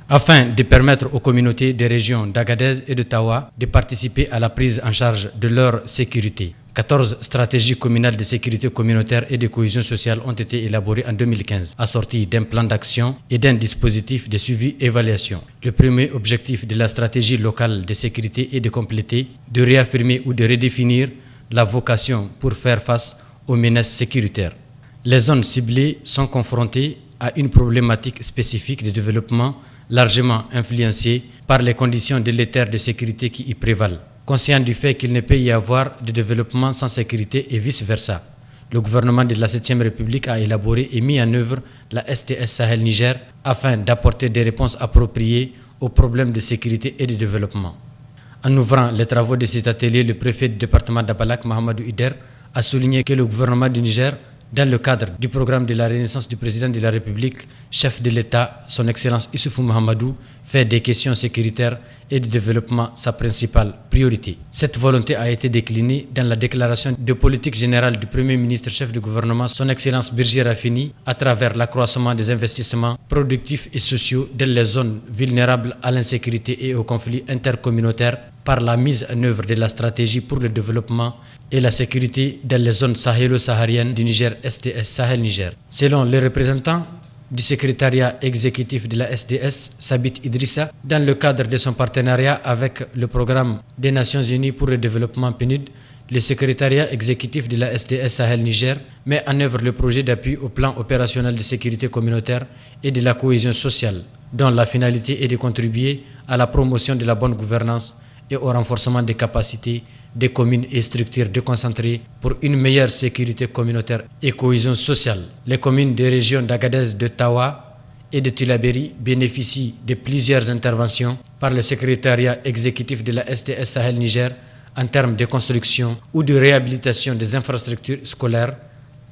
afin de permettre aux communautés des régions d'Agadez et de Tawa de participer à la prise en charge de leur sécurité. 14 stratégies communales de sécurité communautaire et de cohésion sociale ont été élaborées en 2015, assorties d'un plan d'action et d'un dispositif de suivi et évaluation. Le premier objectif de la stratégie locale de sécurité est de compléter, de réaffirmer ou de redéfinir la vocation pour faire face aux menaces sécuritaires. Les zones ciblées sont confrontées à une problématique spécifique de développement largement influencée par les conditions délétères de sécurité qui y prévalent. Conscient du fait qu'il ne peut y avoir de développement sans sécurité et vice-versa, le gouvernement de la 7e République a élaboré et mis en œuvre la STS Sahel Niger afin d'apporter des réponses appropriées aux problèmes de sécurité et de développement. En ouvrant les travaux de cet atelier, le préfet du département d'Abalak, Mahamadou Ider, a souligné que le gouvernement du Niger, dans le cadre du programme de la renaissance du président de la République, chef de l'État, son Excellence Issoufou Mahamadou, fait des questions sécuritaires et de développement sa principale priorité. Cette volonté a été déclinée dans la déclaration de politique générale du Premier ministre chef du gouvernement, son Excellence Birji Rafini, à travers l'accroissement des investissements productifs et sociaux dans les zones vulnérables à l'insécurité et aux conflits intercommunautaires par la mise en œuvre de la stratégie pour le développement et la sécurité dans les zones sahélo-sahariennes du Niger, STS Sahel Niger. Selon les représentants du secrétariat exécutif de la SDS, Sabit Idrissa, dans le cadre de son partenariat avec le programme des Nations Unies pour le développement PNUD, le secrétariat exécutif de la SDS Sahel Niger met en œuvre le projet d'appui au plan opérationnel de sécurité communautaire et de la cohésion sociale, dont la finalité est de contribuer à la promotion de la bonne gouvernance et au renforcement des capacités des communes et structures déconcentrées pour une meilleure sécurité communautaire et cohésion sociale. Les communes des régions d'Agadez, de Tawa et de Tillabéri bénéficient de plusieurs interventions par le secrétariat exécutif de la STS Sahel Niger en termes de construction ou de réhabilitation des infrastructures scolaires,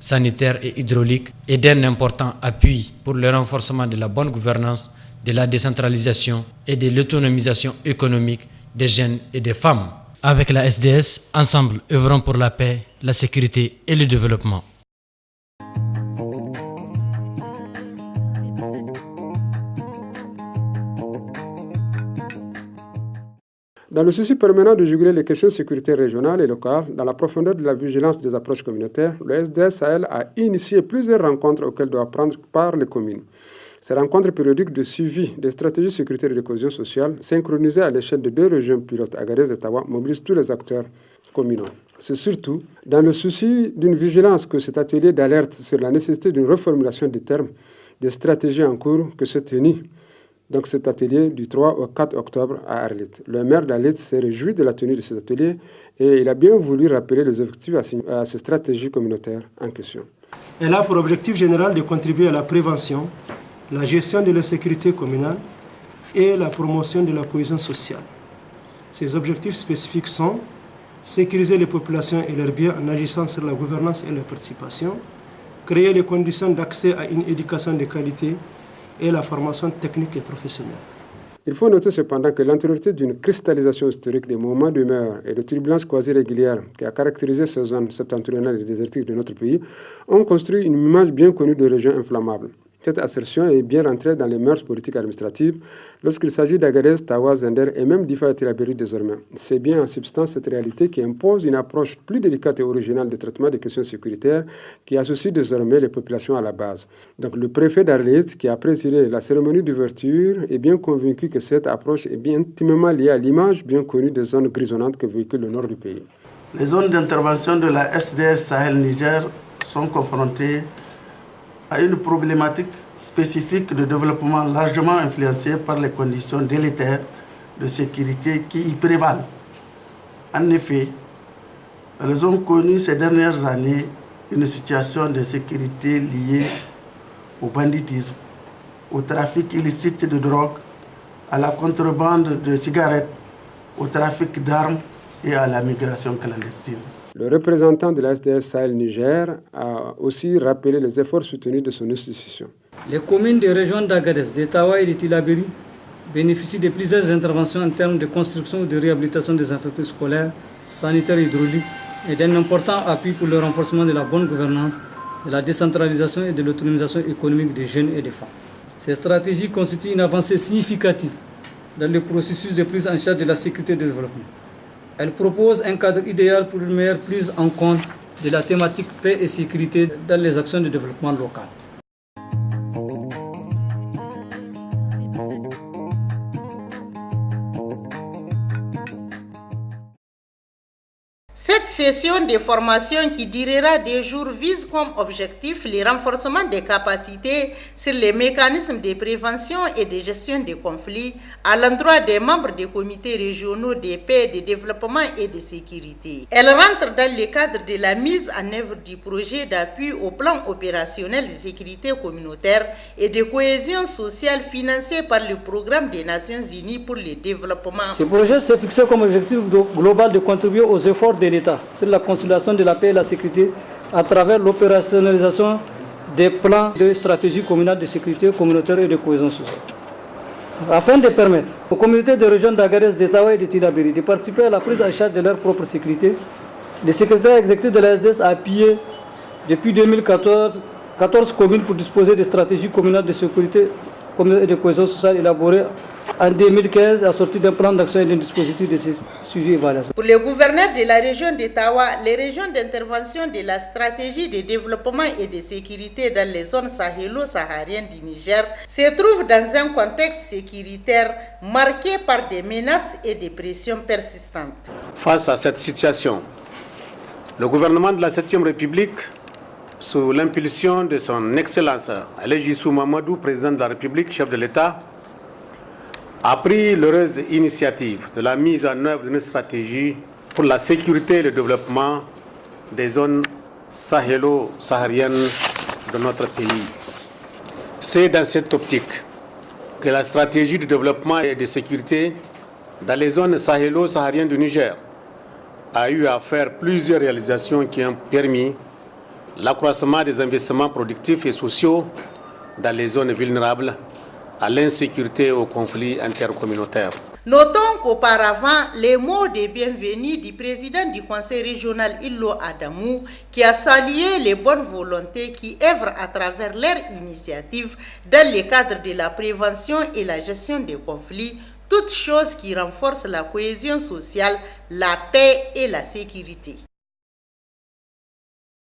sanitaires et hydrauliques et d'un important appui pour le renforcement de la bonne gouvernance, de la décentralisation et de l'autonomisation économique des jeunes et des femmes. Avec la SDS, ensemble, œuvrons pour la paix, la sécurité et le développement. Dans le souci permanent de juguler les questions sécuritaires régionales et locales, dans la profondeur de la vigilance des approches communautaires, le SDS Sahel a initié plusieurs rencontres auxquelles doivent prendre part les communes. Ces rencontres périodiques de suivi des stratégies sécuritaires et de cohésion sociale, synchronisées à l'échelle de 2 régions pilotes, Agadez et Tawa, mobilisent tous les acteurs communaux. C'est surtout dans le souci d'une vigilance que cet atelier d'alerte sur la nécessité d'une reformulation des termes, des stratégies en cours que s'est tenu. Donc cet atelier du 3 au 4 octobre à Arlit. Le maire d'Arlit s'est réjoui de la tenue de cet atelier et il a bien voulu rappeler les objectifs à ces stratégies communautaires en question. Elle a pour objectif général de contribuer à la prévention, la gestion de la sécurité communale et la promotion de la cohésion sociale. Ces objectifs spécifiques sont sécuriser les populations et leurs biens en agissant sur la gouvernance et la participation, créer les conditions d'accès à une éducation de qualité et la formation technique et professionnelle. Il faut noter cependant que l'antériorité d'une cristallisation historique des mouvements d'humeur et de turbulences quasi régulières qui a caractérisé ces zones septentrionales et désertiques de notre pays ont construit une image bien connue de régions inflammables. Cette assertion est bien rentrée dans les mœurs politiques administratives lorsqu'il s'agit d'Agadez, Tawa, Zender et même d'Ifa et Tillabéri désormais. C'est bien en substance cette réalité qui impose une approche plus délicate et originale de traitement des questions sécuritaires qui associe désormais les populations à la base. Donc le préfet d'Arlit, qui a présidé la cérémonie d'ouverture, est bien convaincu que cette approche est bien intimement liée à l'image bien connue des zones grisonnantes que véhicule le nord du pays. Les zones d'intervention de la SDS Sahel Niger sont confrontées à une problématique spécifique de développement largement influencée par les conditions délétères de sécurité qui y prévalent. En effet, elles ont connu ces dernières années une situation de sécurité liée au banditisme, au trafic illicite de drogue, à la contrebande de cigarettes, au trafic d'armes et à la migration clandestine. Le représentant de la SDS Sahel Niger a aussi rappelé les efforts soutenus de son institution. Les communes des régions d'Agadez, de Tawa et de Tillabéri bénéficient de plusieurs interventions en termes de construction ou de réhabilitation des infrastructures scolaires, sanitaires et hydrauliques et d'un important appui pour le renforcement de la bonne gouvernance, de la décentralisation et de l'autonomisation économique des jeunes et des femmes. Ces stratégies constituent une avancée significative dans le processus de prise en charge de la sécurité et du développement. Elles proposent un cadre idéal pour une meilleure prise en compte de la thématique paix et sécurité dans les actions de développement local. Cette session de formation qui durera 2 jours vise comme objectif le renforcement des capacités sur les mécanismes de prévention et de gestion des conflits à l'endroit des membres des comités régionaux de paix, de développement et de sécurité. Elle rentre dans le cadre de la mise en œuvre du projet d'appui au plan opérationnel de sécurité communautaire et de cohésion sociale financé par le Programme des Nations Unies pour le développement. Ce projet s'est fixé comme objectif global de contribuer aux efforts de l'État sur la consolidation de la paix et la sécurité à travers l'opérationnalisation des plans de stratégie communale de sécurité communautaire et de cohésion sociale. Afin de permettre aux communautés de région d'Agadez, de Tawa et de Tillabéri de participer à la prise en charge de leur propre sécurité, le secrétaire exécutif de la SDS a appuyé depuis 2014 14 communes pour disposer de stratégies communales de sécurité et de cohésion sociale élaborées en 2015 assorties d'un plan d'action et d'un dispositif de suivi et évaluation. Pour le gouverneur de la région d'Ottawa, les régions d'intervention de la stratégie de développement et de sécurité dans les zones sahélo-sahariennes du Niger se trouvent dans un contexte sécuritaire marqué par des menaces et des pressions persistantes. Face à cette situation, le gouvernement de la 7e République, sous l'impulsion de son Excellence Alejissou Mamadou, président de la République, chef de l'État, a pris l'heureuse initiative de la mise en œuvre d'une stratégie pour la sécurité et le développement des zones sahélo-sahariennes de notre pays. C'est dans cette optique que la stratégie de développement et de sécurité dans les zones sahélo-sahariennes du Niger a eu à faire plusieurs réalisations qui ont permis l'accroissement des investissements productifs et sociaux dans les zones vulnérables à l'insécurité et aux conflits intercommunautaires. Notons qu'auparavant, les mots de bienvenue du président du conseil régional Illo Adamou, qui a salué les bonnes volontés qui œuvrent à travers leur initiative dans le cadre de la prévention et la gestion des conflits, toutes choses qui renforcent la cohésion sociale, la paix et la sécurité.